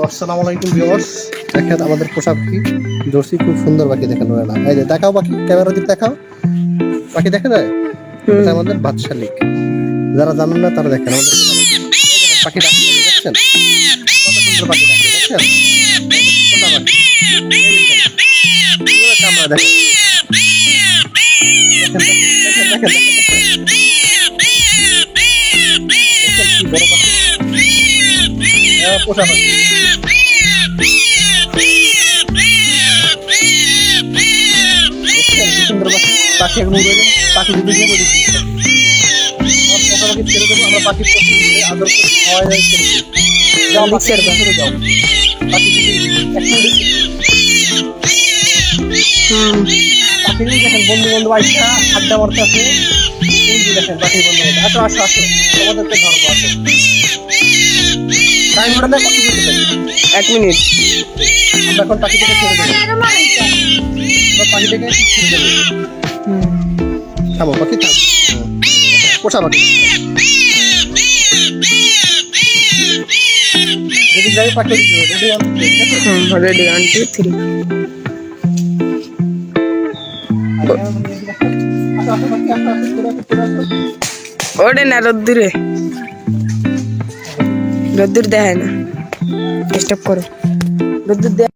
আসসালামু আলাইকুম ভিউয়ার্স, দেখেন আমাদের পোষা পাখি জর্সি খুব সুন্দর পাখি দেখেন না। এই যে দেখাও পাখি, ক্যামেরা দিয়ে দেখাও পাখি, দেখা যায় এটা আমাদের বাদশালিক। যারা জানেন না তারা দেখেন আমাদের পাখি ডাকে, দেখছেন কত সুন্দর পাখি ডাকে, দেখছেন পোষা পাখি। এই দেখেন কিভাবে ক্যামেরা দেখেন, দেখেন দেখেন কি বড় পাখি, পোষা পাখি। পাখি এখন উড়ে যায়, পাখি যদি নিয়ে বলি পোষা পাখি ছেড়ে দেবো আমরা, পাখির আদর করে খাওয়া যায়, যাও ছেড়ে যাও পাখি যদি পাখি দেখেন বন্ধু বন্ধু আইসা আড্ডা মারতে আছে, দেখেন পাখি বন্ধু বন্ধু আসো আসো আসো তোমাদেরকে ধরবো, আসো টাইম ওটা দেয় কত মিনিট, 1 মিনিট। আমরা এখন পাখিটাকে ছেড়ে দেবো, পাখিটাকে ছেড়ে দেবো, থামো পাখি থাম, পোষা পাখি যদি যাই পাখি রেডি 1 2 3 ওরে না রোদ্দুরে রোদ্দুর দেখায় না, স্টপ করো রোদ্দুর